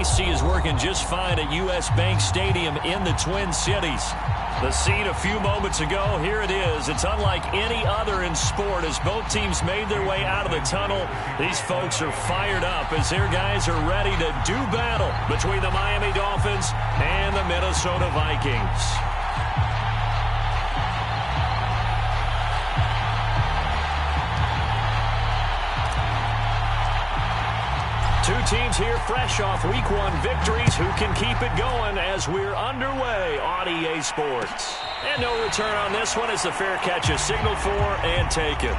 AC is working just fine at U.S. Bank Stadium in the Twin Cities. The scene a few moments ago, here it is. It's unlike any other in sport as both teams made their way out of the tunnel. These folks are fired up as their guys are ready to do battle between the Miami Dolphins and the Minnesota Vikings. Two teams here fresh off Week 1 victories. Who can keep it going as we're underway on EA Sports? And no return on this one as the fair catch is signaled for and taken.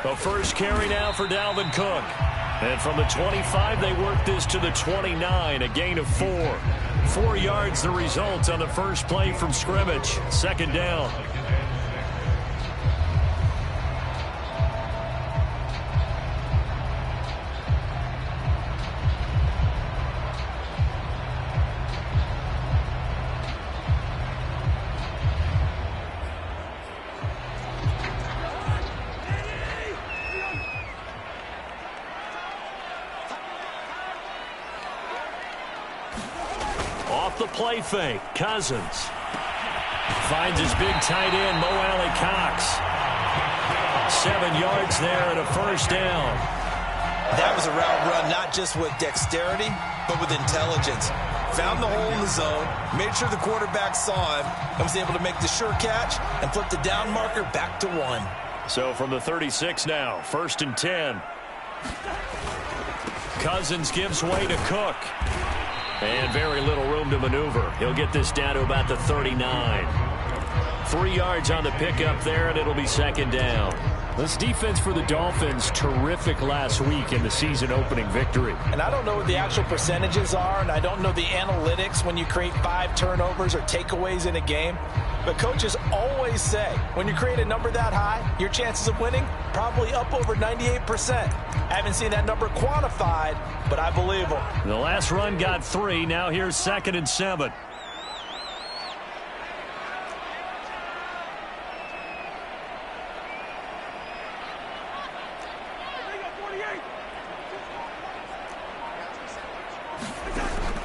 The first carry now for Dalvin Cook. And from the 25, they work this to the 29, a gain of 4. 4 yards the result on the first play from scrimmage. Second down. The play fake. Cousins finds his big tight end, Mo Alley Cox. 7 yards there and a first down. That was a route run not just with dexterity, but with intelligence. Found the hole in the zone, made sure the quarterback saw him, and was able to make the sure catch and flip the down marker back to 1. So from the 36 now, 1st and 10. Cousins gives way to Cook. And very little room to maneuver. He'll get this down to about the 39. 3 yards on the pickup there, and it'll be second down. This defense for the Dolphins, terrific last week in the season-opening victory. And I don't know what the actual percentages are, and I don't know the analytics when you create 5 turnovers or takeaways in a game. But coaches always say, when you create a number that high, your chances of winning probably up over 98%. I haven't seen that number quantified, but I believe them. The last run got 3. Now here's 2nd and 7.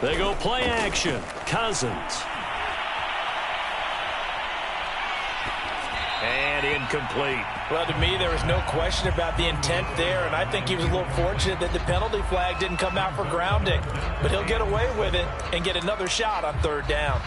They go play action. Cousins. And incomplete. Well, to me, there was no question about the intent there, and I think he was a little fortunate that the penalty flag didn't come out for grounding. But he'll get away with it and get another shot on 3rd down.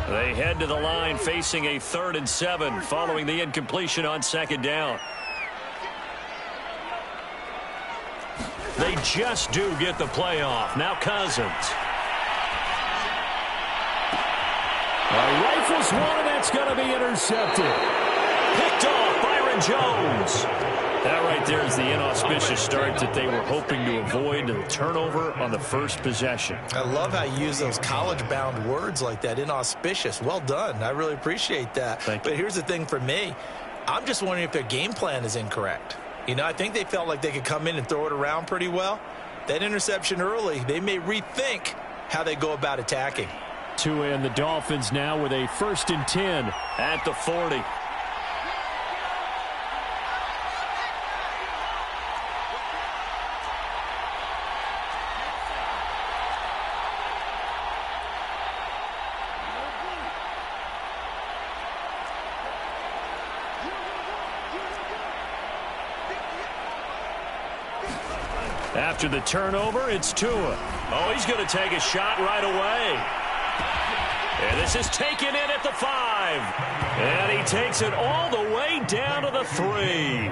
They head to the line facing a 3rd and 7 following the incompletion on 2nd down. They just do get the play off. Now Cousins. Rifles one, and that's going to be intercepted. Picked off Byron Jones. That right there is the inauspicious start that they were hoping to avoid, the turnover on the first possession. I love how you use those college-bound words like that, inauspicious. Well done. I really appreciate that. Thank you. But here's the thing for me. I'm just wondering if their game plan is incorrect. You know, I think they felt like they could come in and throw it around pretty well. That interception early, they may rethink how they go about attacking. And the Dolphins now with a 1st and 10 at the 40. After the turnover, it's Tua. Oh, he's going to take a shot right away. And this is taken in at the 5. And he takes it all the way down to the 3.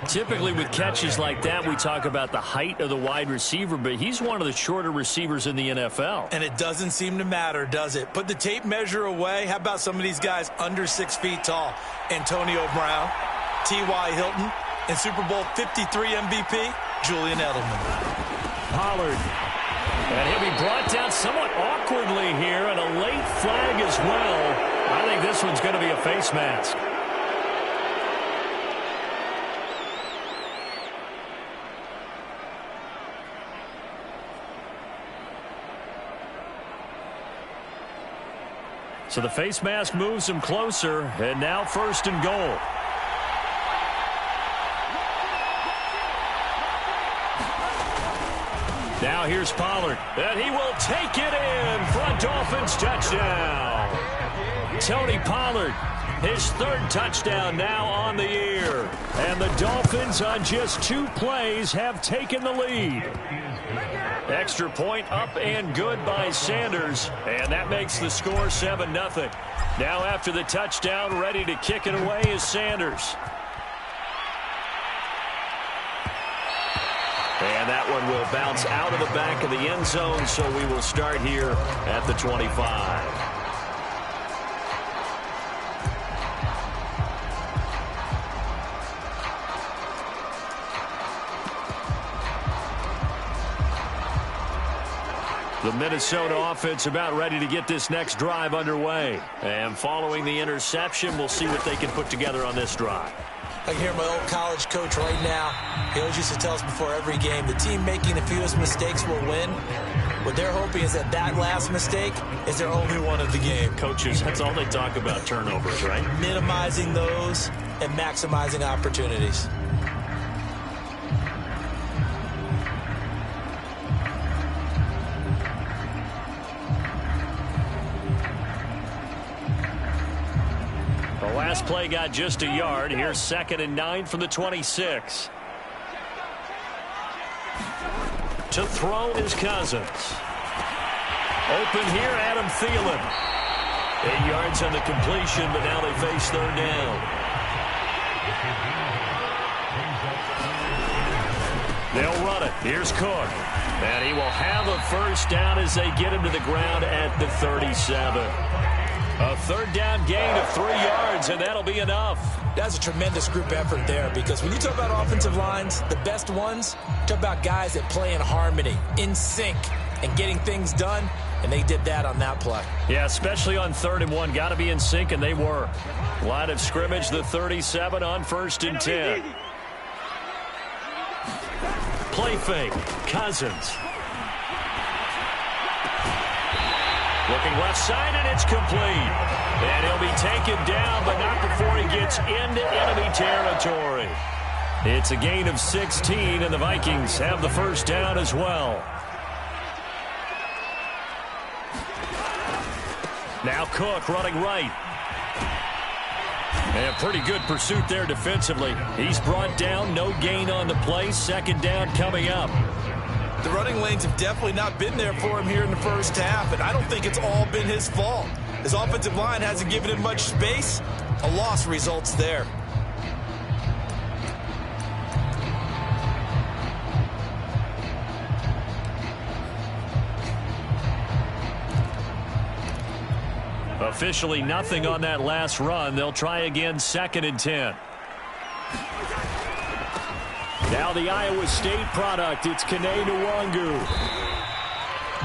Typically with catches like that, we talk about the height of the wide receiver, but he's one of the shorter receivers in the NFL. And it doesn't seem to matter, does it? Put the tape measure away. How about some of these guys under 6 feet tall? Antonio Brown, T.Y. Hilton, and Super Bowl 53 MVP, Julian Edelman. Pollard. And he'll be brought down somewhat awkwardly here, and a late flag as well. I think this one's going to be a face mask. So the face mask moves him closer, and now 1st and goal. Now here's Pollard, and he will take it in for a Dolphins touchdown. Tony Pollard, his 3rd touchdown now on the year. And the Dolphins on just 2 plays have taken the lead. Extra point up and good by Sanders, and that makes the score 7-0. Now after the touchdown, ready to kick it away is Sanders. And that one will bounce out of the back of the end zone, so we will start here at the 25. The Minnesota offense about ready to get this next drive underway. And following the interception, we'll see what they can put together on this drive. I can hear my old college coach right now. He always used to tell us before every game, the team making the fewest mistakes will win. What they're hoping is that last mistake is their only one of the game. Coaches, that's all they talk about, turnovers, right? Minimizing those and maximizing opportunities. Last play got just a yard. Here's 2nd and 9 from the 26. To throw is Cousins. Open here, Adam Thielen. 8 yards on the completion, but now they face 3rd down. They'll run it. Here's Cook. And he will have a 1st down as they get him to the ground at the 37. A 3rd down gain of 3 yards, and that'll be enough. That's a tremendous group effort there, because when you talk about offensive lines, the best ones, talk about guys that play in harmony, in sync, and getting things done, and they did that on that play. Yeah, especially on 3rd and 1. Got to be in sync, and they were. Line of scrimmage, the 37 on 1st and 10. Play fake, Cousins. Looking left side, and it's complete. And he'll be taken down, but not before he gets into enemy territory. It's a gain of 16, and the Vikings have the 1st down as well. Now Cook running right. And a pretty good pursuit there defensively. He's brought down, no gain on the play. 2nd down coming up. The running lanes have definitely not been there for him here in the 1st half, and I don't think it's all been his fault. His offensive line hasn't given him much space. A loss results there. Officially nothing on that last run. They'll try again 2nd and 10. Now the Iowa State product, it's Kene Nwangu.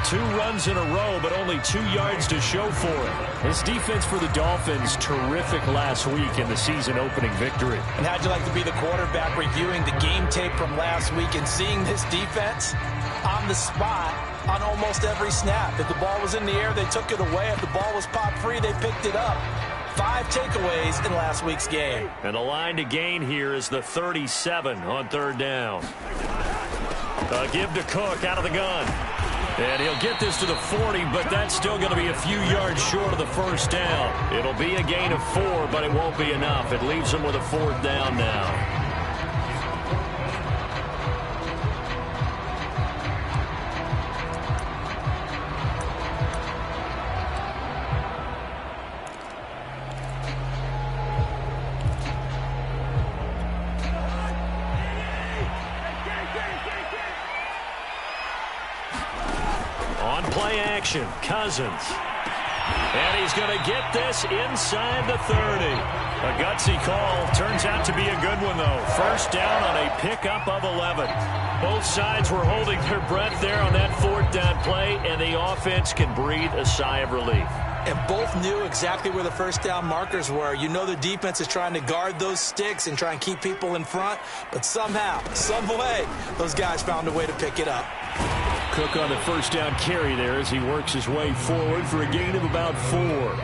2 runs in a row, but only 2 yards to show for it. His defense for the Dolphins, terrific last week in the season-opening victory. And how'd you like to be the quarterback reviewing the game tape from last week and seeing this defense on the spot on almost every snap? If the ball was in the air, they took it away. If the ball was popped free, they picked it up. 5 takeaways in last week's game. And the line to gain here is the 37 on 3rd down. Give to Cook out of the gun. And he'll get this to the 40, but that's still going to be a few yards short of the 1st down. It'll be a gain of 4, but it won't be enough. It leaves him with a 4th down now. On play action, Cousins. And he's going to get this inside the 30. A gutsy call. Turns out to be a good one, though. First down on a pickup of 11. Both sides were holding their breath there on that fourth down play, and the offense can breathe a sigh of relief. And both knew exactly where the first down markers were. You know the defense is trying to guard those sticks and try and keep people in front, but somehow, some way, those guys found a way to pick it up. Cook on the first down carry there as he works his way forward for a gain of about 4.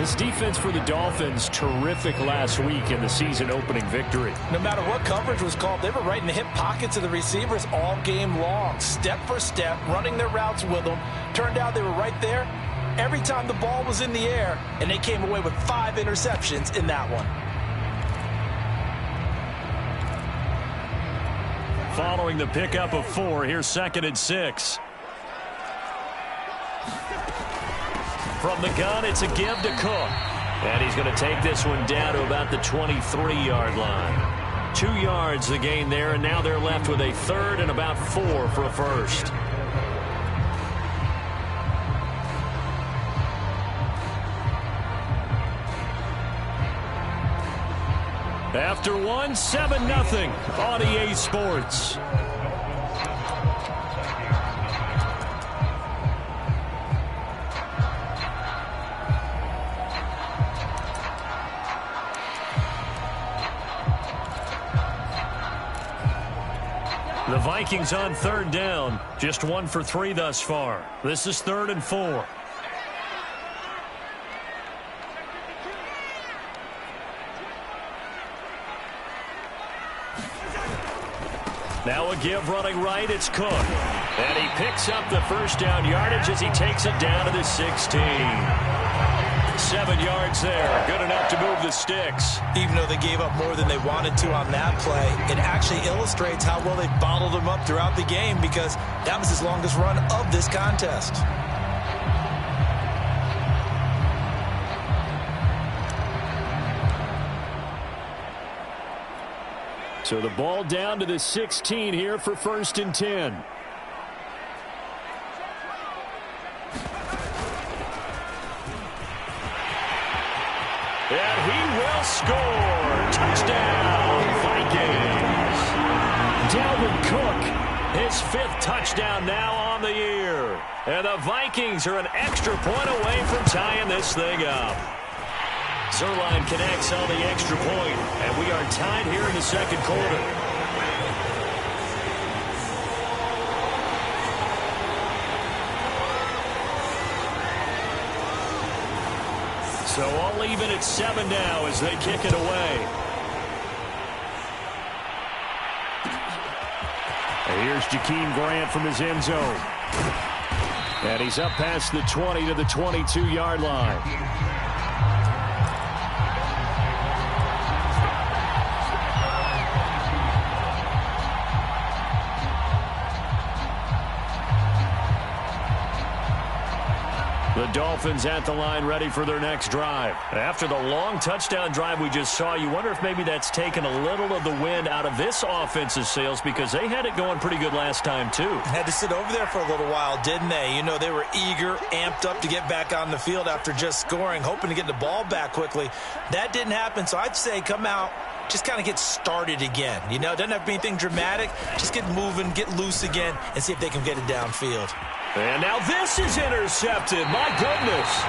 This defense for the Dolphins, terrific last week in the season-opening victory. No matter what coverage was called, they were right in the hip pockets of the receivers all game long, step for step, running their routes with them. Turned out they were right there every time the ball was in the air, and they came away with 5 interceptions in that one. Following the pickup of 4, here's 2nd and 6. From the gun, it's a give to Cook. And he's going to take this one down to about the 23-yard line. 2 yards the gain there, and now they're left with a 3rd and about 4 for a first. After 1, 7-0 on EA Sports. The Vikings on 3rd down. Just 1 for 3 thus far. This is 3rd and 4. Now a give running right, it's Cook. And he picks up the first down yardage as he takes it down to the 16. 7 yards there, good enough to move the sticks. Even though they gave up more than they wanted to on that play, it actually illustrates how well they bottled them up throughout the game, because that was his longest run of this contest. So the ball down to the 16 here for 1st and 10. And he will score. Touchdown, Vikings. Dalvin Cook, his 5th touchdown now on the year. And the Vikings are an extra point away from tying this thing up. Zerline connects on the extra point, and we are tied here in the 2nd quarter. So all even at 7 now as they kick it away. And here's Jakeem Grant from his end zone. And he's up past the 20 to the 22-yard line. The Dolphins at the line ready for their next drive. After the long touchdown drive we just saw, you wonder if maybe that's taken a little of the wind out of this offense's sails, because they had it going pretty good last time too. Had to sit over there for a little while, didn't they? You know, they were eager, amped up to get back on the field after just scoring, hoping to get the ball back quickly. That didn't happen, so I'd say come out, just kind of get started again. You know, it doesn't have to be anything dramatic. Just get moving, get loose again, and see if they can get it downfield. And now this is intercepted. My goodness.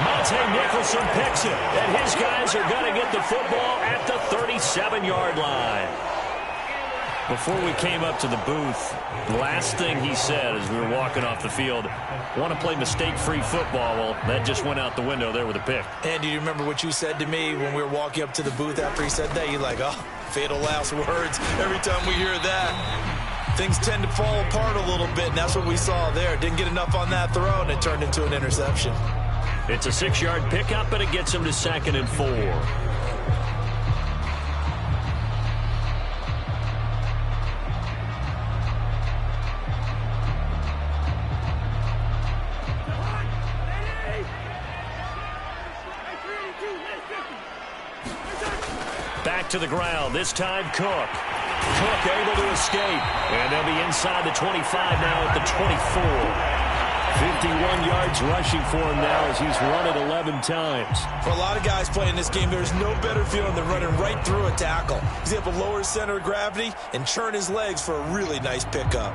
Monte Nicholson picks it. And his guys are going to get the football at the 37-yard line. Before we came up to the booth, the last thing he said as we were walking off the field, want to play mistake-free football. Well, that just went out the window there with a pick. And do you remember what you said to me when we were walking up to the booth after he said that? You're like, oh, fatal last words every time we hear that. Things tend to fall apart a little bit, and that's what we saw there. Didn't get enough on that throw, and it turned into an interception. It's a 6-yard pickup, and it gets him to 2nd and 4. Back to the ground, this time Cook. Cook able to escape. And they'll be inside the 25 now at the 24. 51 yards rushing for him now as he's run it 11 times. For a lot of guys playing this game, there's no better feeling than running right through a tackle. He's able to lower his center of gravity and churn his legs for a really nice pickup.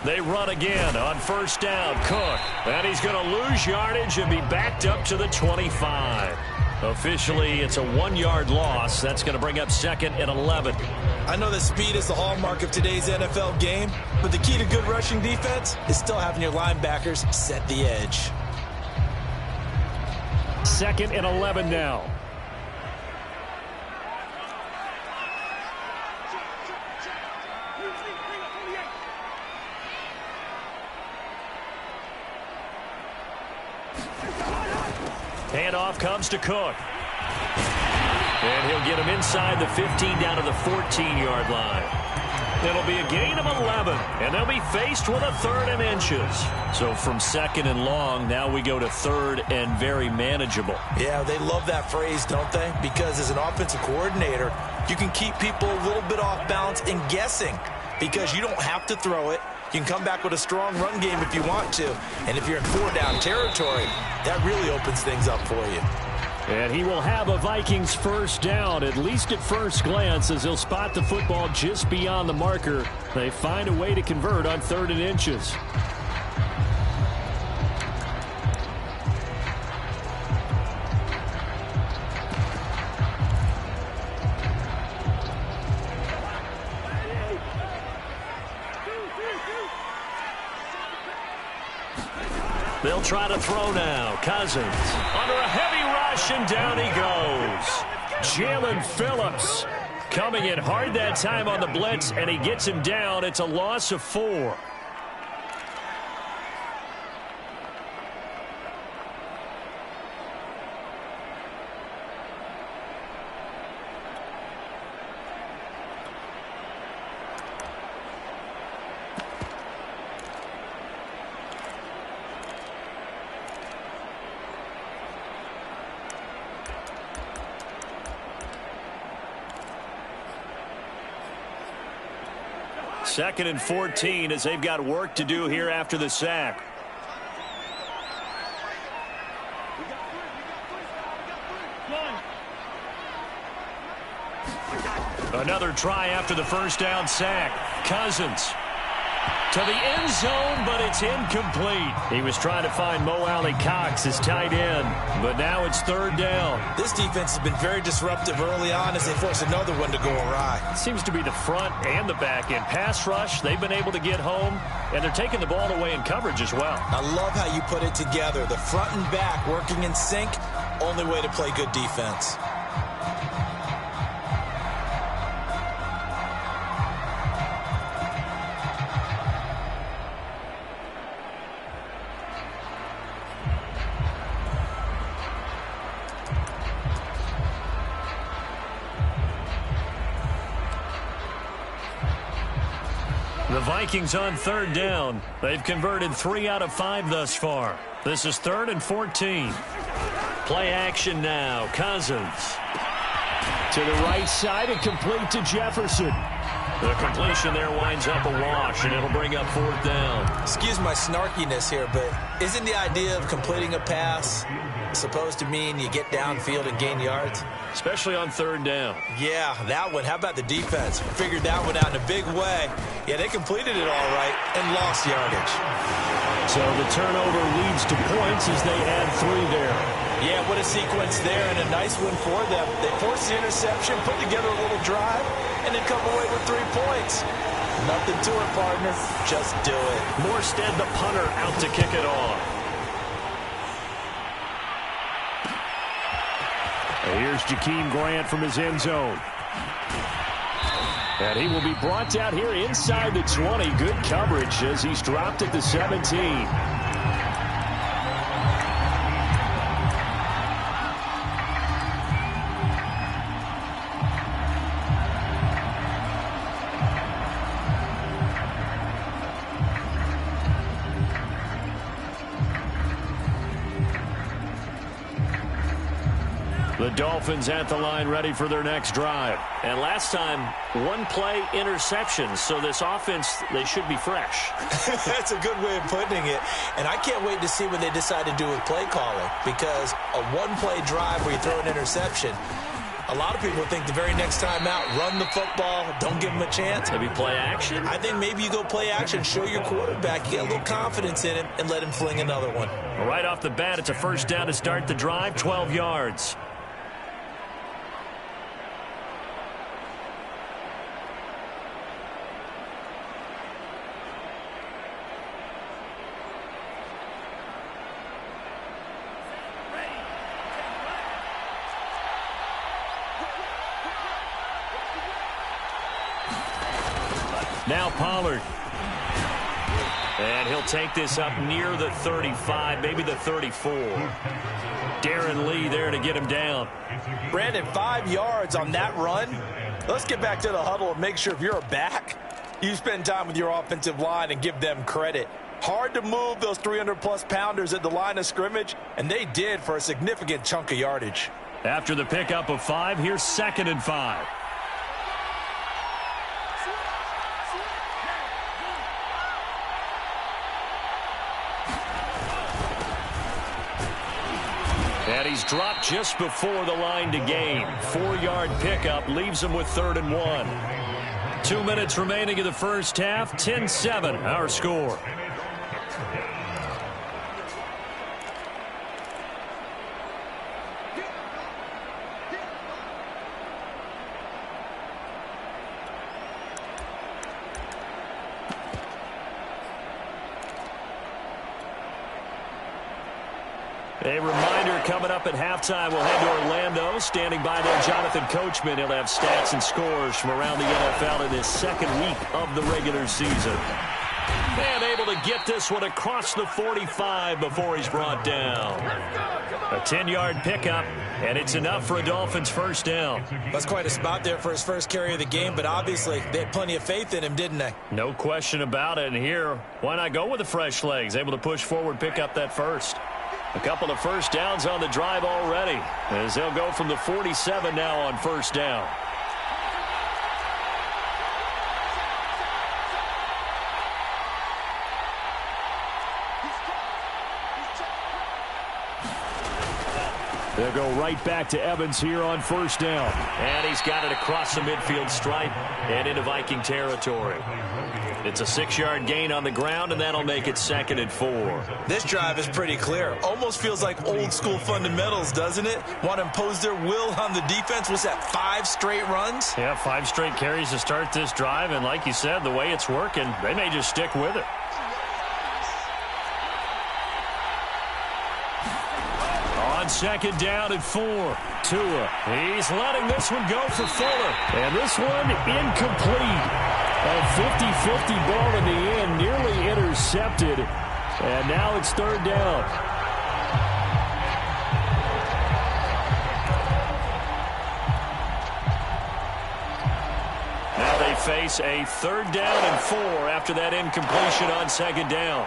They run again on first down. Cook. And he's going to lose yardage and be backed up to the 25. Officially, it's a 1-yard loss. That's going to bring up 2nd and 11. I know that speed is the hallmark of today's NFL game, but the key to good rushing defense is still having your linebackers set the edge. 2nd and 11 now. Handoff comes to Cook. And he'll get him inside the 15 down to the 14-yard line. It'll be a gain of 11, and they'll be faced with a 3rd and inches. So from 2nd and long, now we go to 3rd and very manageable. Yeah, they love that phrase, don't they? Because as an offensive coordinator, you can keep people a little bit off balance and guessing because you don't have to throw it. You can come back with a strong run game if you want to. And if you're in 4-down territory, that really opens things up for you. And he will have a Vikings first down, at least at first glance, as he'll spot the football just beyond the marker. They find a way to convert on 3rd and inches. They'll try to throw now. Cousins under a heavy rush, and down he goes. Jalen Phillips coming in hard that time on the blitz, and he gets him down. It's a loss of 4. Second and 14 as they've got work to do here after the sack. Another try after the first down sack. Cousins to the end zone, but it's incomplete. He was trying to find Mo Alley-Cox, his tight end, but now it's 3rd down. This defense has been very disruptive early on as they force another one to go awry. It seems to be the front and the back end. Pass rush, they've been able to get home, and they're taking the ball away in coverage as well. I love how you put it together. The front and back working in sync, only way to play good defense. The Vikings on 3rd down. They've converted 3 out of 5 thus far. This is 3rd and 14. Play action now. Cousins to the right side and complete to Jefferson. The completion there winds up a wash, and it'll bring up 4th down. Excuse my snarkiness here, but isn't the idea of completing a pass supposed to mean you get downfield and gain yards? Especially on 3rd down. Yeah, that one. How about the defense? Figured that one out in a big way. Yeah, they completed it all right and lost yardage. So the turnover leads to points as they add 3 there. Yeah, what a sequence there, and a nice one for them. They forced the interception, put together a little drive, and then come away with 3 points. Nothing to it, partner. Just do it. Morstead, the punter, out to kick it off. And here's Jakeem Grant from his end zone. And he will be brought down here inside the 20. Good coverage as he's dropped at the 17. The Dolphins at the line ready for their next drive. And last time, one play interception. So this offense, they should be fresh. That's a good way of putting it. And I can't wait to see what they decide to do with play calling, because a one-play drive where you throw an interception, a lot of people think the very next time out, run the football, don't give them a chance. Maybe play action? I think maybe you go play action, show your quarterback, you get a little confidence in him, and let him fling another one. Right off the bat, it's a first down to start the drive, 12 yards. Now Pollard. And he'll take this up near the 35, maybe the 34. Darren Lee there to get him down. Brandon, 5 yards on that run. Let's get back to the huddle and make sure if you're a back, you spend time with your offensive line and give them credit. Hard to move those 300-plus pounders at the line of scrimmage, and they did for a significant chunk of yardage. After the pickup of 5, here's 2nd and 5. And he's dropped just before the line to gain. 4-yard pickup leaves him with 3rd and 1. 2 minutes remaining in the first half. 10-7, our score. A reminder coming up at halftime, we'll head to Orlando. Standing by there, Jonathan Coachman. He'll have stats and scores from around the NFL in his 2nd week of the regular season. And able to get this one across the 45 before he's brought down. A 10-yard pickup, and it's enough for a Dolphins first down. That's quite a spot there for his first carry of the game, but obviously they had plenty of faith in him, didn't they? No question about it. And here, why not go with the fresh legs? Able to push forward, pick up that first. A couple of first downs on the drive already, as they'll go from the 47 now on first down. They'll go right back to Evans here on first down. And he's got it across the midfield stripe and into Viking territory. It's a 6-yard gain on the ground, and that'll make it 2nd and 4. This drive is pretty clear. Almost feels like old-school fundamentals, doesn't it? Want to impose their will on the defense. Was that 5 straight runs? Yeah, 5 straight carries to start this drive, and like you said, the way it's working, they may just stick with it. On 2nd down and 4. Tua. He's letting this one go for Fuller. And this one incomplete. A 50-50 ball in the end, nearly intercepted. And now it's 3rd down. Now they face a 3rd down and 4 after that incompletion on 2nd down.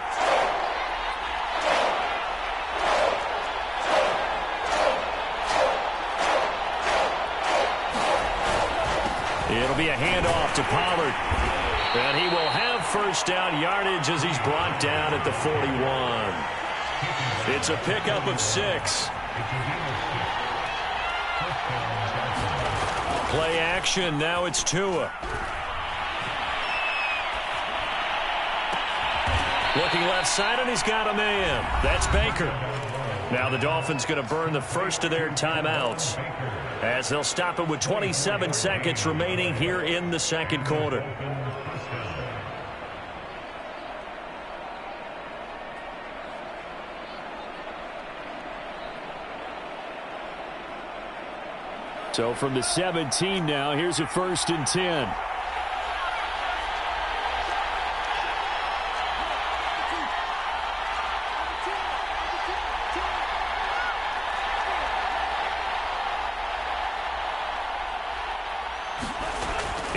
It'll be a handoff to Pollard. And he will have first down yardage as he's brought down at the 41. It's a pickup of 6. Play action. Now it's Tua. Looking left side, and he's got a man. That's Baker. Now the Dolphins going to burn the first of their timeouts, as they'll stop it with 27 seconds remaining here in the 2nd quarter. So from the 17 now, here's a 1st and 10.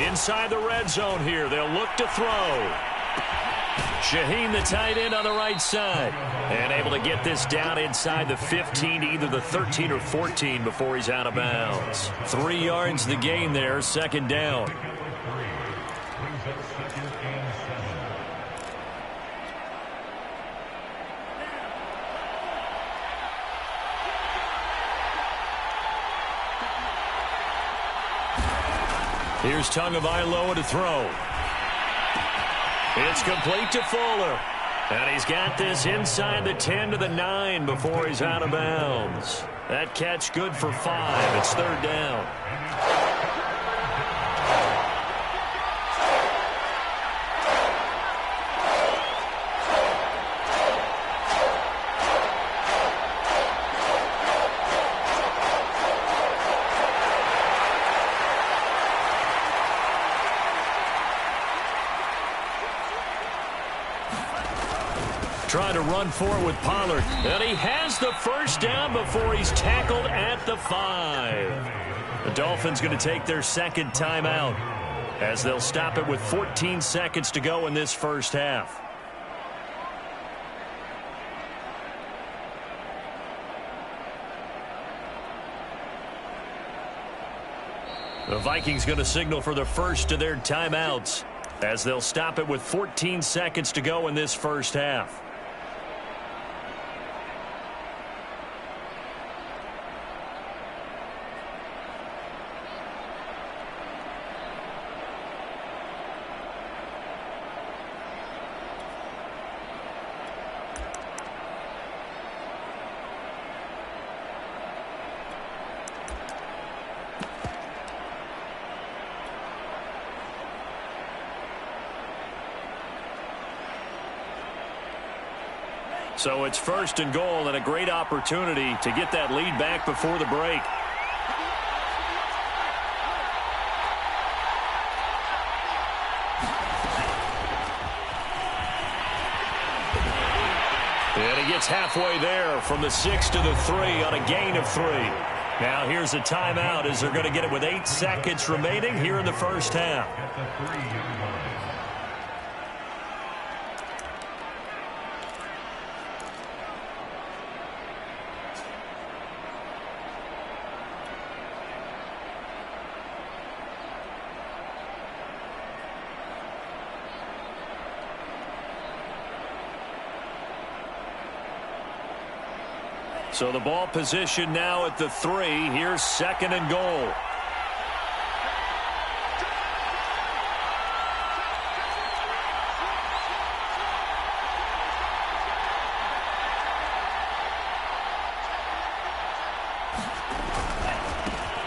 Inside the red zone here, they'll look to throw. Shaheen, the tight end on the right side. And able to get this down inside the 15, either the 13 or 14 before he's out of bounds. 3 yards the gain there, second down. Here's Tagovailoa to throw. It's complete to Fuller. And he's got this inside the 10 to the 9 before he's out of bounds. That catch good for 5. It's third down. Trying to run forward with Pollard. And he has the first down before he's tackled at the 5. The Dolphins going to take their second timeout as they'll stop it with 14 seconds to go in this first half. The Vikings going to signal for the first of their timeouts as they'll stop it with 14 seconds to go in this first half. So it's first and goal and a great opportunity to get that lead back before the break. And he gets halfway there from the 6 to the 3 on a gain of 3. Now here's a timeout as they're going to get it with 8 seconds remaining here in the first half. So the ball position now at the 3. Here's second and goal.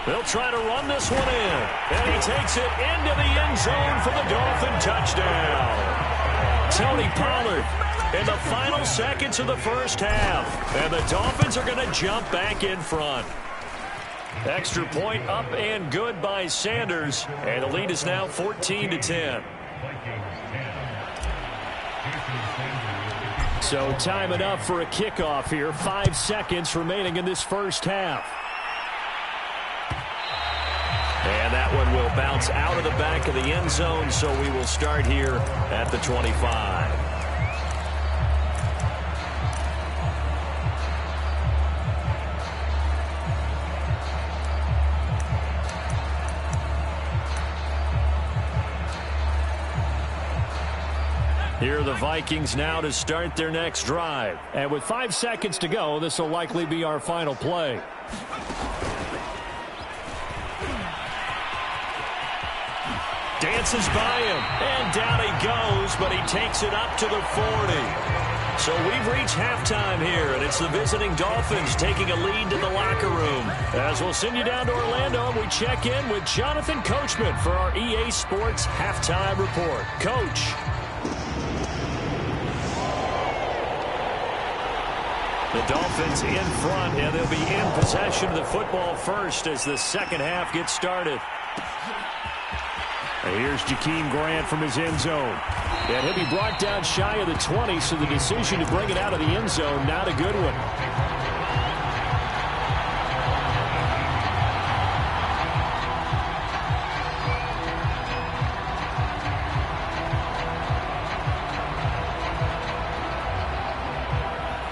They'll try to run this one in. And he takes it into the end zone for the Dolphin touchdown. Tony Pollard in the final seconds of the first half. And the Dolphins are going to jump back in front. Extra point up and good by Sanders. And the lead is now 14-10. So time enough for a kickoff here. 5 seconds remaining in this first half. And that one will bounce out of the back of the end zone, so we will start here at the 25. Here are the Vikings now to start their next drive. And with 5 seconds to go, this will likely be our final play. Dances by him, and down he goes, but he takes it up to the 40. So we've reached halftime here, and it's the visiting Dolphins taking a lead to the locker room. As we'll send you down to Orlando, and we check in with Jonathan Coachman for our EA Sports Halftime Report. Coach. The Dolphins in front, and they'll be in possession of the football first as the second half gets started. Here's Jakeem Grant from his end zone. And he'll be brought down shy of the 20, so the decision to bring it out of the end zone, not a good one.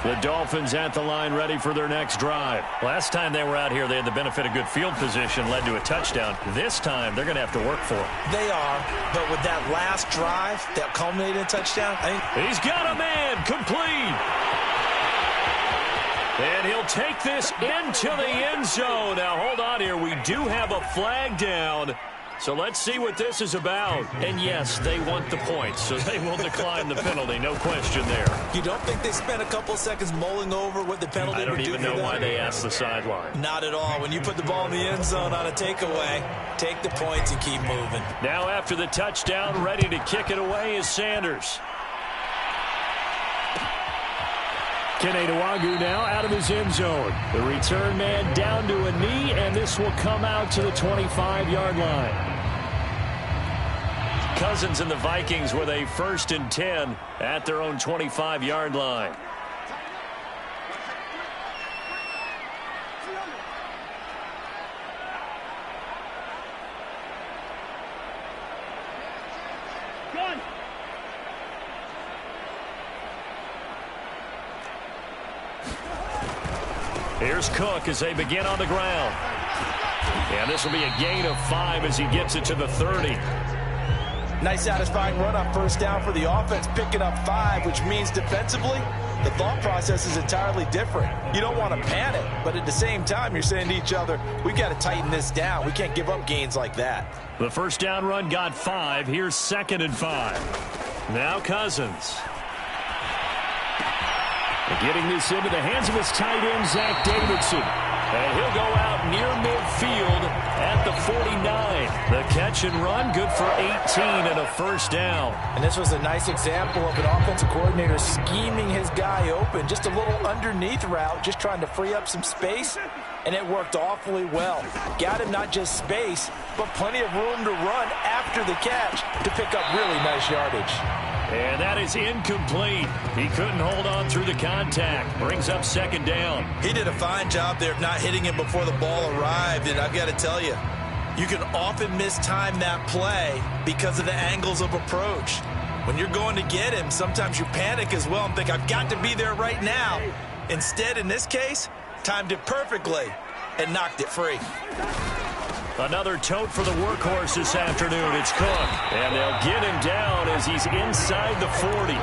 The Dolphins at the line ready for their next drive. Last time they were out here, they had the benefit of good field position, led to a touchdown. This time, they're going to have to work for it. They are, but with that last drive that culminated in a touchdown, he's got a man, complete. And he'll take this into the end zone. Now, hold on here. We do have a flag down. So let's see what this is about. And yes, they want the points, so they will decline the penalty. No question there. You don't think they spent a couple seconds mulling over what the penalty would do? I don't even know why they asked the sideline. Not at all. When you put the ball in the end zone on a takeaway, take the points and keep moving. Now after the touchdown, ready to kick it away is Sanders. Keneduagu now out of his end zone. The return man down to a knee, and this will come out to the 25-yard line. Cousins and the Vikings with a 1st and 10 at their own 25-yard line. Here's Cook as they begin on the ground. And this will be a gain of 5 as he gets it to the 30. Nice satisfying run on 1st down for the offense, picking up 5, which means defensively, the thought process is entirely different. You don't want to panic, but at the same time, you're saying to each other, we've got to tighten this down. We can't give up gains like that. The 1st down run got 5. Here's 2nd and 5. Now Cousins. Getting this into the hands of his tight end, Zach Davidson. And he'll go out near midfield at the 49. The catch and run, good for 18 and a 1st down. And this was a nice example of an offensive coordinator scheming his guy open. Just a little underneath route, just trying to free up some space. And it worked awfully well. Got him not just space, but plenty of room to run after the catch to pick up really nice yardage. And that is incomplete. He couldn't hold on through the contact. Brings up 2nd down. He did a fine job there of not hitting him before the ball arrived. And I've got to tell you, you can often mistime that play because of the angles of approach. When you're going to get him, sometimes you panic as well and think, I've got to be there right now. Instead, in this case, timed it perfectly and knocked it free. Another tote for the workhorse this afternoon. It's Cook. And they'll get him down as he's inside the 40.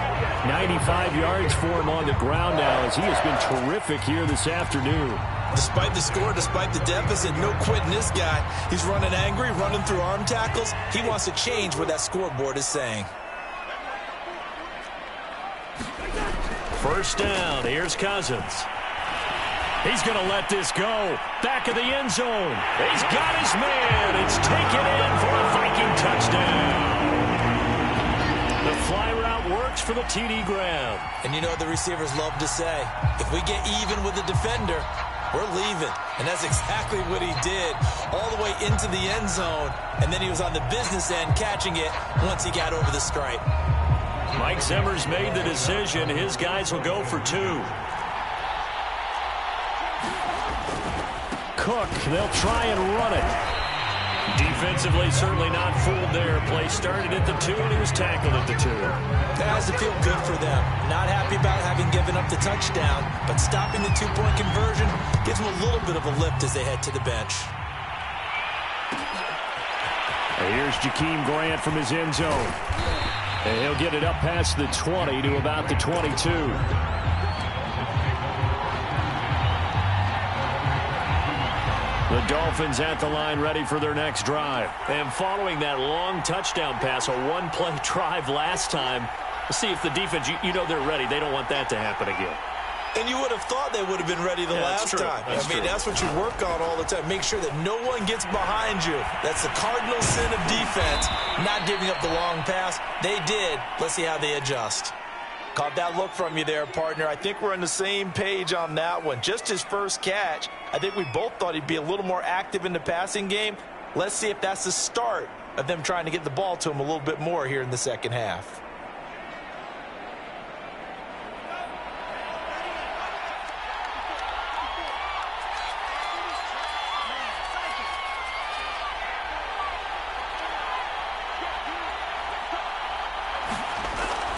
95 yards for him on the ground now as he has been terrific here this afternoon. Despite the score, despite the deficit, no quitting this guy. He's running angry, running through arm tackles. He wants to change what that scoreboard is saying. 1st down. Here's Cousins. He's going to let this go. Back of the end zone. He's got his man. It's taken in for a Viking touchdown. The fly route works for the TD grab. And you know what the receivers love to say? If we get even with the defender, we're leaving. And that's exactly what he did all the way into the end zone. And then he was on the business end catching it once he got over the stripe. Mike Zimmer's made the decision. His guys will go for 2. Cook, they'll try and run it. Defensively, certainly not fooled there. Play started at the 2, and he was tackled at the 2. That has to feel good for them. Not happy about having given up the touchdown, but stopping the 2-point conversion gives them a little bit of a lift as they head to the bench. Here's Jakeem Grant from his end zone. And he'll get it up past the 20 to about the 22. The Dolphins at the line ready for their next drive. And following that long touchdown pass, a one-play drive last time, let's see if the defense, you know they're ready. They don't want that to happen again. And you would have thought they would have been ready the last time. That's what you work on all the time. Make sure that no one gets behind you. That's the cardinal sin of defense, not giving up the long pass. They did. Let's see how they adjust. Caught that look from you there, partner. I think we're on the same page on that one. Just his first catch, I think we both thought he'd be a little more active in the passing game. Let's see if that's the start of them trying to get the ball to him a little bit more here in the second half.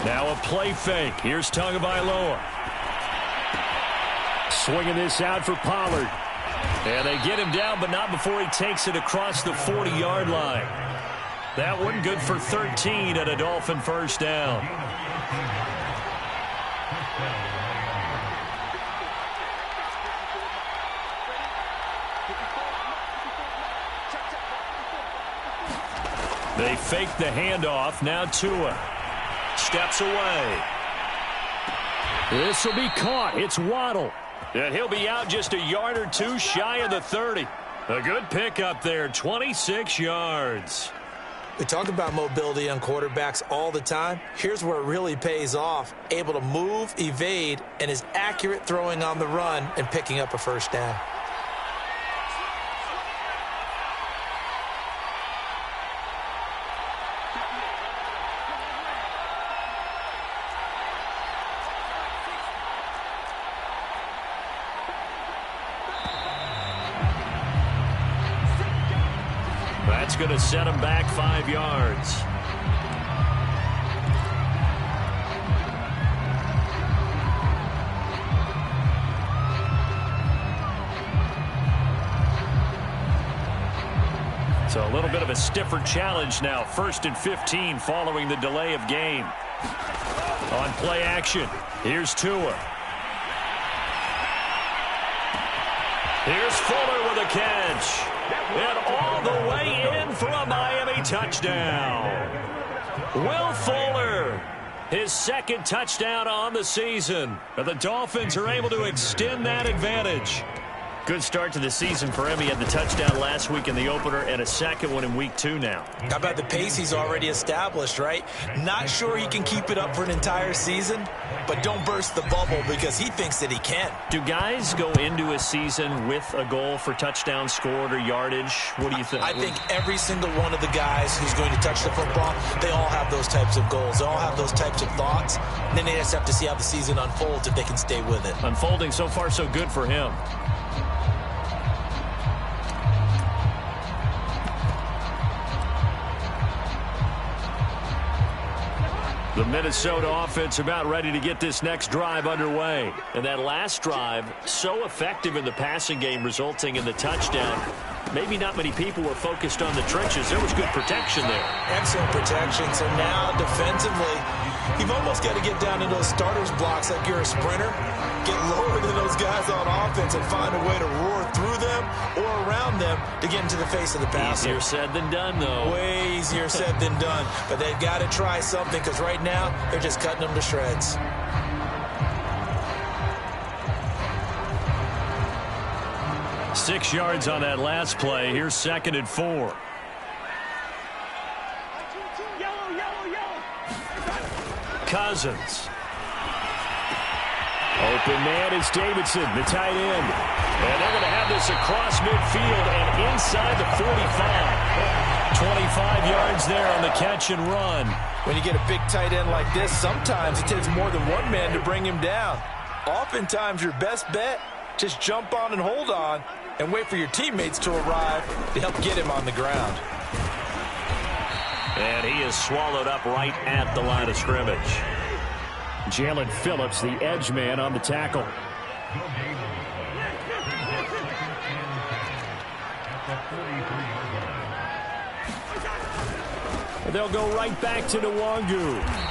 Now a play fake. Here's Tagovailoa. Swinging this out for Pollard. And they get him down, but not before he takes it across the 40-yard line. That one good for 13 at a Dolphin first down. They fake the handoff. Now Tua steps away. This will be caught. It's Waddle. And he'll be out just a yard or two shy of the 30. A good pickup there, 26 yards. We talk about mobility on quarterbacks all the time. Here's where it really pays off. Able to move, evade, and is accurate throwing on the run and picking up a first down. That's going to set him back 5 yards. So a little bit of a stiffer challenge now. 1st and 15 following the delay of game. On play action, here's Tua. Here's Fuller with a catch. And all the way in for a Miami touchdown. Will Fuller, his 2nd touchdown on the season. And the Dolphins are able to extend that advantage. Good start to the season for him. He had the touchdown last week in the opener and a 2nd one in week 2 now. How about the pace he's already established, right? Not sure he can keep it up for an entire season, but don't burst the bubble because he thinks that he can. Do guys go into a season with a goal for touchdowns scored or yardage? What do you think? I think every single one of the guys who's going to touch the football, they all have those types of goals. They all have those types of thoughts. And then they just have to see how the season unfolds if they can stay with it. Unfolding so far so good for him. The Minnesota offense about ready to get this next drive underway. And that last drive, so effective in the passing game, resulting in the touchdown. Maybe not many people were focused on the trenches. There was good protection there. Excellent protection. So now defensively, you've almost got to get down to those starters blocks like you're a sprinter. Get lower than those guys on offense and find a way to roar through them or around them to get into the face of the passer. Easier said than done, though. Way easier said than done. But they've got to try something because right now they're just cutting them to shreds. Six yards on that last play. Here's 2nd and 4. Cousins. Open man is Davidson, the tight end. And they're going to have this across midfield and inside the 45. 25 yards there on the catch and run. When you get a big tight end like this, sometimes it takes more than one man to bring him down. Oftentimes your best bet, just jump on and hold on and wait for your teammates to arrive to help get him on the ground. And he is swallowed up right at the line of scrimmage. Jalen Phillips, the edge man on the tackle. They'll go right back to Nwangu.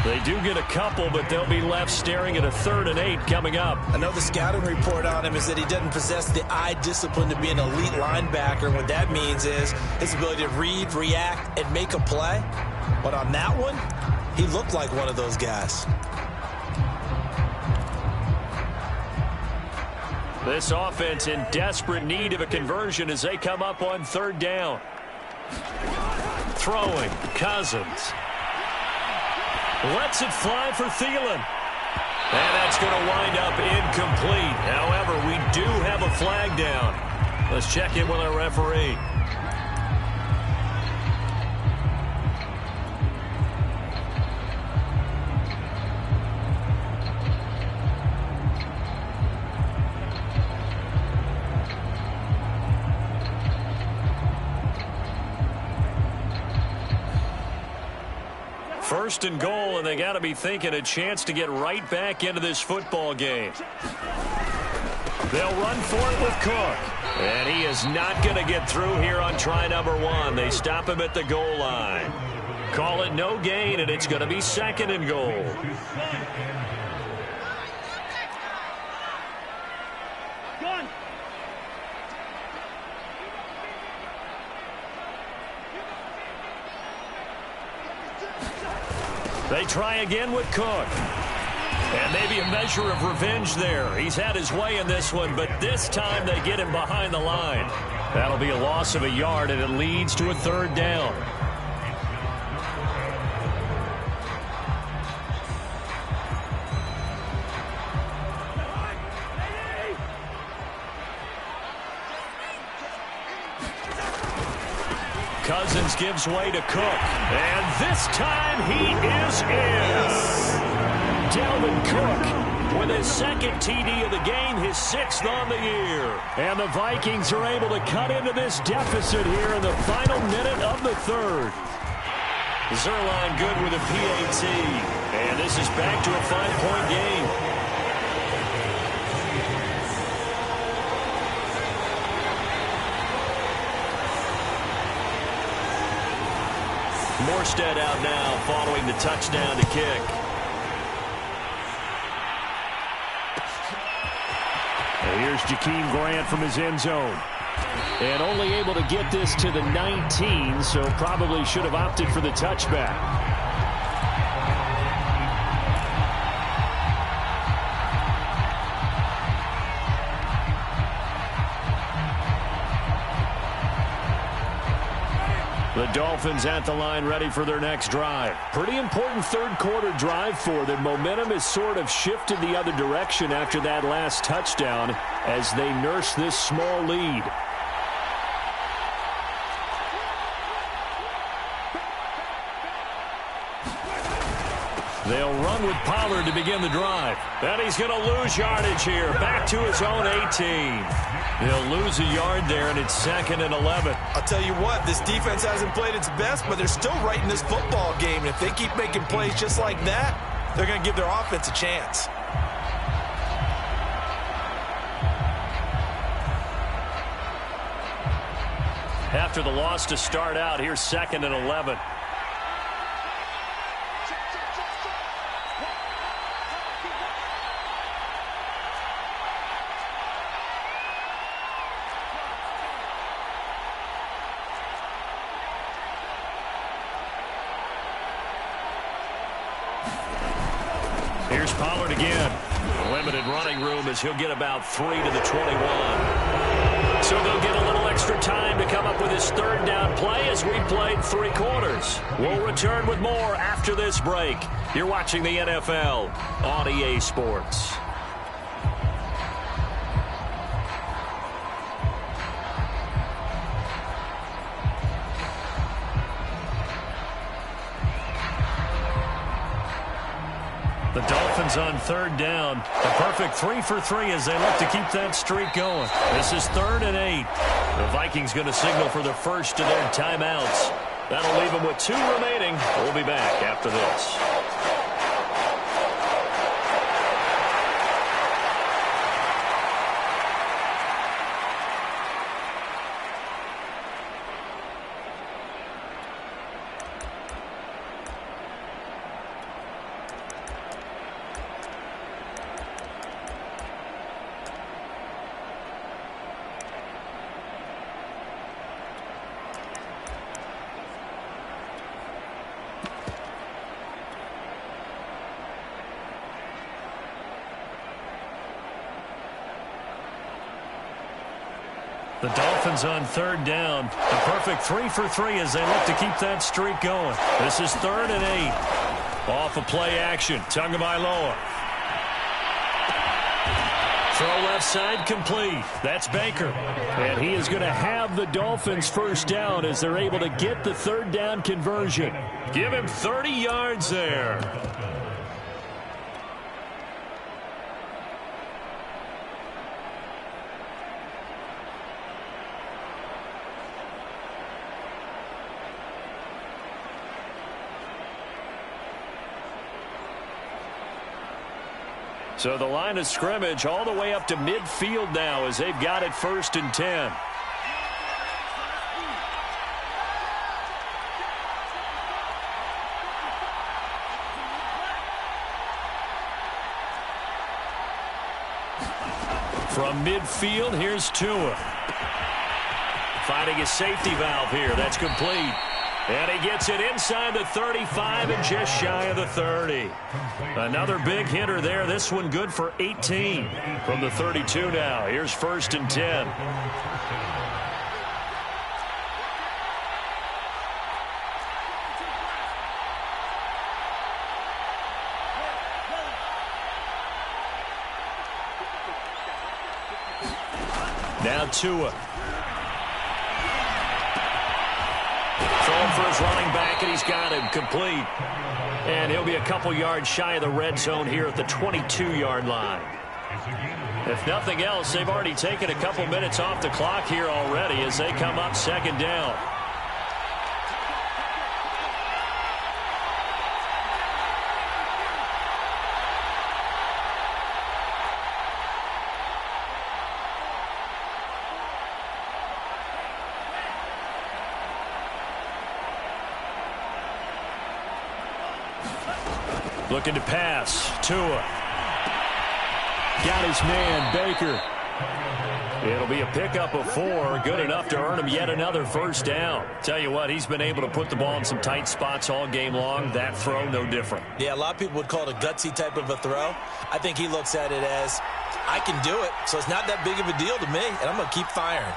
They do get a couple, but they'll be left staring at a 3rd and 8 coming up. I know the scouting report on him is that he doesn't possess the eye discipline to be an elite linebacker. And what that means is his ability to read, react, and make a play. But on that one, he looked like one of those guys. This offense in desperate need of a conversion as they come up on 3rd down. Throwing, Cousins. Lets it fly for Thielen. And that's going to wind up incomplete. However, we do have a flag down. Let's check in with our referee. First and goal, and they got to be thinking a chance to get right back into this football game. They'll run for it with Cook. And he is not going to get through here on try number 1. They stop him at the goal line. Call it no gain, and it's going to be 2nd and goal. They try again with Cook. And maybe a measure of revenge there. He's had his way in this one, but this time they get him behind the line. That'll be a loss of a yard, and it leads to a 3rd down. Cousins gives way to Cook. And this time he is in. Dalvin Cook with his 2nd TD of the game, his 6th on the year. And the Vikings are able to cut into this deficit here in the final minute of the 3rd. Zerline good with a PAT. And this is back to a 5-point game. Morstead out now following the touchdown to kick. And here's Jakeem Grant from his end zone. And only able to get this to the 19, so probably should have opted for the touchback. The Dolphins at the line ready for their next drive. Pretty important 3rd quarter drive for them. Momentum has sort of shifted the other direction after that last touchdown as they nurse this small lead. They'll run with Pollard to begin the drive. And he's going to lose yardage here. Back to his own 18. He'll lose a yard there, and it's 2nd and 11. I'll tell you what, this defense hasn't played its best, but they're still right in this football game. And if they keep making plays just like that, they're going to give their offense a chance. After the loss to start out, here's 2nd and 11. Here's Pollard again. Limited running room as he'll get about 3 to the 21. So they'll get a little extra time to come up with his 3rd down play as we played 3 quarters. We'll return with more after this break. You're watching the NFL on EA Sports. The Dolphins on 3rd down. A perfect 3 for 3 as they look to keep that streak going. This is 3rd and 8. The Vikings going to signal for the first of their timeouts. That'll leave them with 2 remaining. We'll be back after this. The Dolphins on 3rd down. A perfect 3 for 3 as they look to keep that streak going. This is 3rd and 8. Off of play action. Tagovailoa. Throw left side complete. That's Baker. And he is going to have the Dolphins first down as they're able to get the 3rd down conversion. Give him 30 yards there. So the line of scrimmage all the way up to midfield now as they've got it 1st and 10. From midfield, here's Tua. Finding his safety valve here. That's complete. And he gets it inside the 35 and just shy of the 30. Another big hitter there. This one good for 18 from the 32 now. Here's 1st and 10. Now Tua. Throwing for his running back, and he's got him complete. And he'll be a couple yards shy of the red zone here at the 22-yard line. If nothing else, they've already taken a couple minutes off the clock here already as they come up 2nd down. Looking to pass. Tua. Got his man, Baker. It'll be a pickup of 4. Good enough to earn him yet another 1st down. Tell you what, he's been able to put the ball in some tight spots all game long. That throw, no different. Yeah, a lot of people would call it a gutsy type of a throw. I think he looks at it as, I can do it, so it's not that big of a deal to me, and I'm going to keep firing.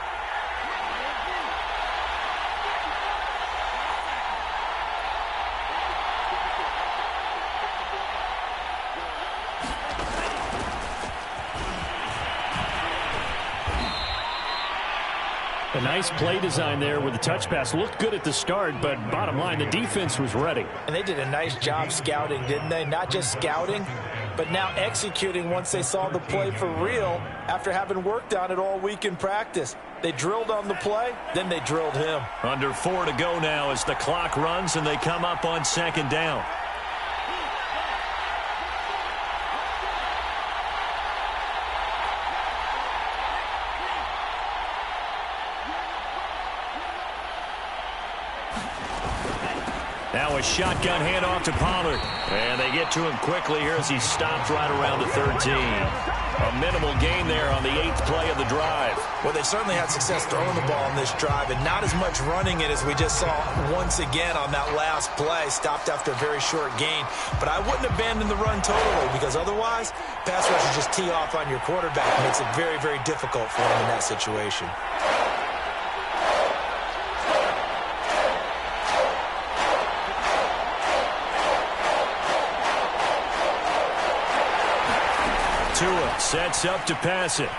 A nice play design there with the touch pass. Looked good at the start, but bottom line, the defense was ready. And they did a nice job scouting, didn't they? Not just scouting, but now executing once they saw the play for real after having worked on it all week in practice. They drilled on the play, then they drilled him. Under 4 to go now as the clock runs and they come up on 2nd down. Now a shotgun handoff to Pollard. And they get to him quickly here as he stopped right around the 13. A minimal gain there on the 8th play of the drive. Well, they certainly had success throwing the ball on this drive and not as much running it as we just saw once again on that last play. Stopped after a very short gain. But I wouldn't abandon the run totally because otherwise, pass rushers just tee off on your quarterback. It makes it very, very difficult for him in that situation. Tua sets up to pass it.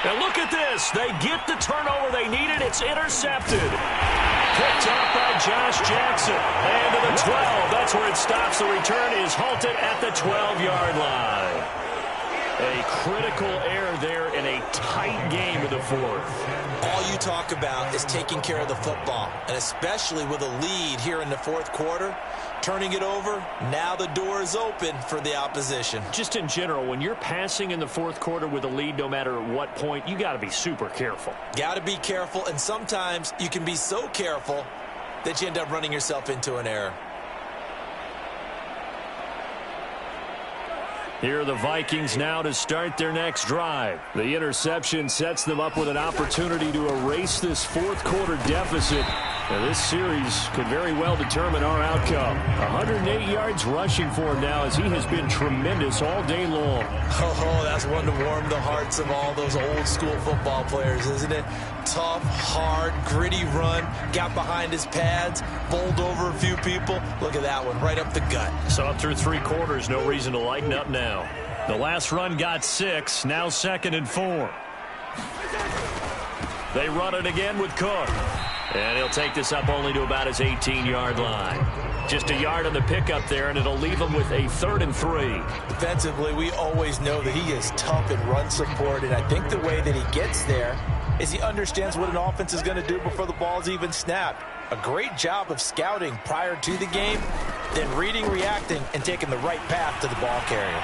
And look at this. They get the turnover they needed. It's intercepted. Picked up by Josh Jackson. And to the 12. That's where it stops. The return is halted at the 12-yard line. A critical error there in a tight game in the 4th. All you talk about is taking care of the football, and especially with a lead here in the 4th quarter, turning it over, now the door is open for the opposition. Just in general, when you're passing in the 4th quarter with a lead, no matter at what point, you got to be super careful. Got to be careful, and sometimes you can be so careful that you end up running yourself into an error. Here are the Vikings now to start their next drive. The interception sets them up with an opportunity to erase this 4th quarter deficit. Now, this series could very well determine our outcome. 108 yards rushing for him now as he has been tremendous all day long. Oh, that's one to warm the hearts of all those old school football players, isn't it? Tough, hard, gritty run. Got behind his pads, bowled over a few people. Look at that one, right up the gut. So up through 3 quarters, no reason to lighten up now. The last run got 6, now 2nd and 4. They run it again with Cook. And he'll take this up only to about his 18-yard line. Just a yard on the pickup there, and it'll leave him with a 3rd and 3. Defensively, we always know that he is tough in run support, and I think the way that he gets there is he understands what an offense is going to do before the ball's even snapped. A great job of scouting prior to the game, then reading, reacting, and taking the right path to the ball carrier.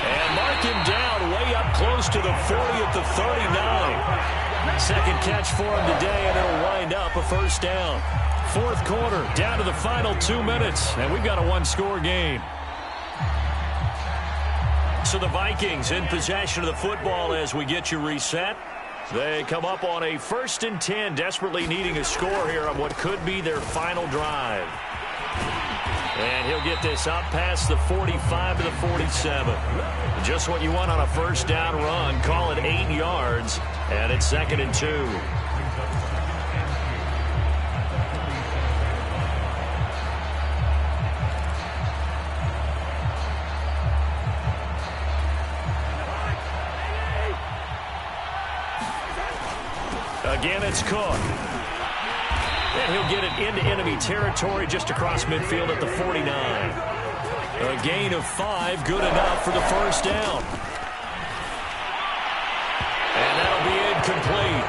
And mark him down way up close to the 40 at the 39. Second catch for him today, and it'll wind up a first down. Fourth quarter, down to the final 2 minutes, and we've got a one-score game. So the Vikings in possession of the football as we get you reset. They come up on a 1st and 10, desperately needing a score here on what could be their final drive. And he'll get this up past the 45 to the 47. Just what you want on a first down run. Call it 8 yards, and it's 2nd and 2. Again, it's Cook. And he'll get it into enemy territory just across midfield at the 49. A gain of 5, good enough for the first down. And that'll be incomplete.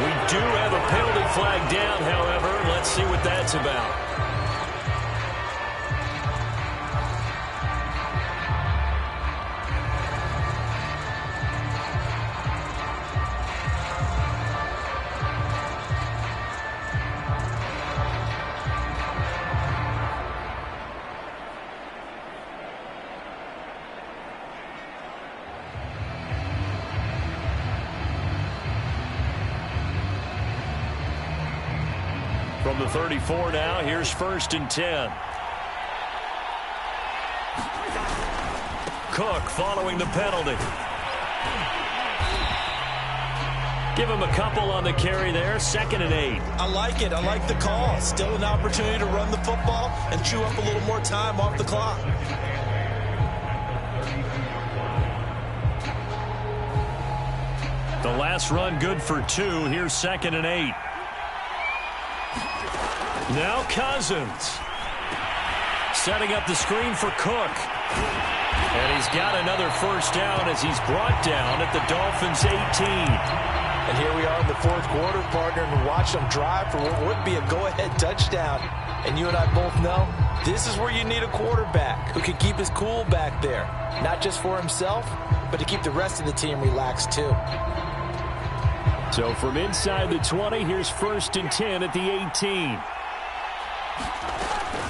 We do have a penalty flag down, however. Let's see what that's about. From the 34 now, here's 1st and 10. Cook following the penalty. Give him a couple on the carry there, 2nd and 8. I like it. I like the call. Still an opportunity to run the football and chew up a little more time off the clock. The last run good for 2. Here's 2nd and 8. Now Cousins. Setting up the screen for Cook. And he's got another first down as he's brought down at the Dolphins' 18. And here we are in the fourth quarter, partner, and watch them drive for what would be a go-ahead touchdown. And you and I both know this is where you need a quarterback who can keep his cool back there. Not just for himself, but to keep the rest of the team relaxed too. So from inside the 20, here's 1st and 10 at the 18.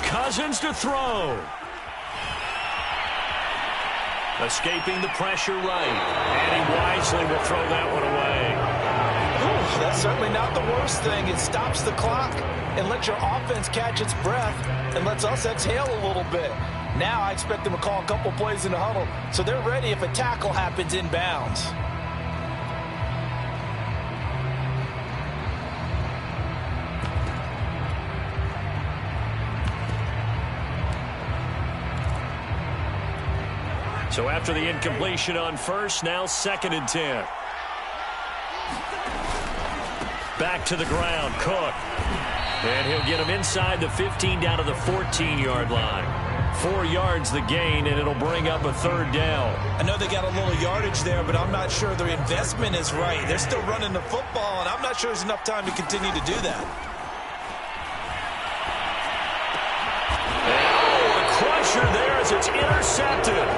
Cousins to throw. Escaping the pressure right. And he wisely will throw that one away. Ooh, that's certainly not the worst thing. It stops the clock and lets your offense catch its breath and lets us exhale a little bit. Now I expect them to call a couple plays in the huddle so they're ready if a tackle happens inbounds. So after the incompletion on first, now 2nd and 10. Back to the ground, Cook. And he'll get him inside the 15 down to the 14-yard line. 4 yards the gain, and it'll bring up a 3rd down. I know they got a little yardage there, but I'm not sure their investment is right. They're still running the football, and I'm not sure there's enough time to continue to do that. And, a crusher there as it's intercepted.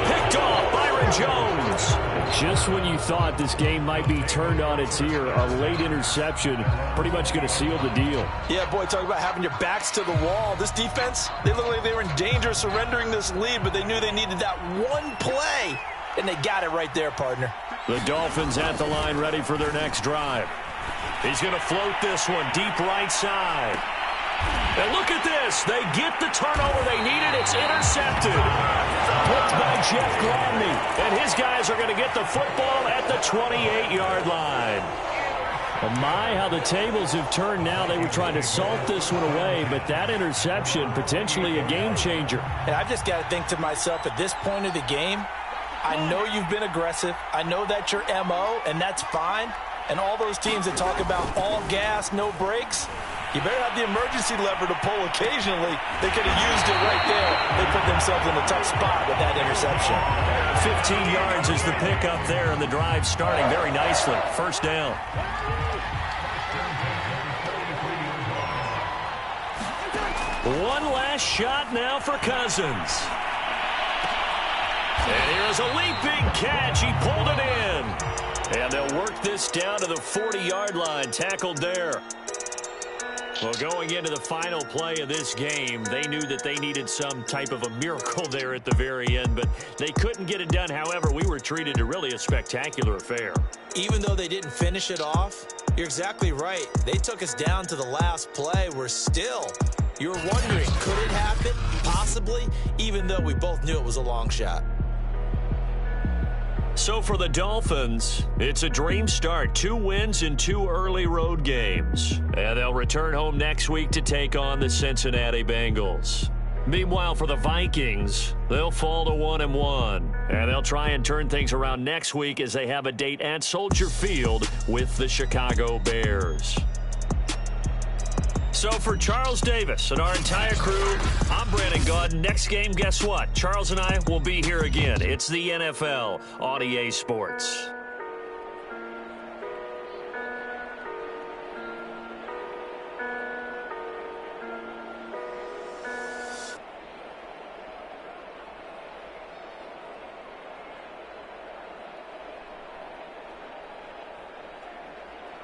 Picked off Byron Jones. Just when you thought this game might be turned on its ear, a late interception pretty much going to seal the deal. Yeah, boy, talk about having your backs to the wall. This defense, they look like they were in danger of surrendering this lead, but they knew they needed that one play, and they got it right there, partner. The Dolphins at the line ready for their next drive. He's going to float this one deep right side. And look at this. They get the turnover they needed. It's intercepted. Picked by Jeff Gladney. And his guys are going to get the football at the 28-yard line. Well, my, how the tables have turned now. They were trying to salt this one away, but that interception, potentially a game changer. And I've just got to think to myself, at this point of the game, I know you've been aggressive. I know that's your MO, and that's fine. And all those teams that talk about all gas, no brakes, you better have the emergency lever to pull occasionally. They could have used it right there. They put themselves in a tough spot with that interception. 15 yards is the pickup there, and the drive starting very nicely. First down. One last shot now for Cousins. And here's a leaping catch. He pulled it in. And they'll work this down to the 40-yard line. Tackled there. Well, going into the final play of this game, they knew that they needed some type of a miracle there at the very end, but they couldn't get it done. However, we were treated to really a spectacular affair. Even though they didn't finish it off, you're exactly right. They took us down to the last play. We're still, you're wondering, could it happen? Possibly, even though we both knew it was a long shot. So for the Dolphins, it's a dream start. 2 wins in 2 early road games. And they'll return home next week to take on the Cincinnati Bengals. Meanwhile, for the Vikings, they'll fall to 1-1. And they'll try and turn things around next week as they have a date at Soldier Field with the Chicago Bears. So for Charles Davis and our entire crew, I'm Brandon Gaudin. Next game, guess what? Charles and I will be here again. It's the NFL on EA Sports.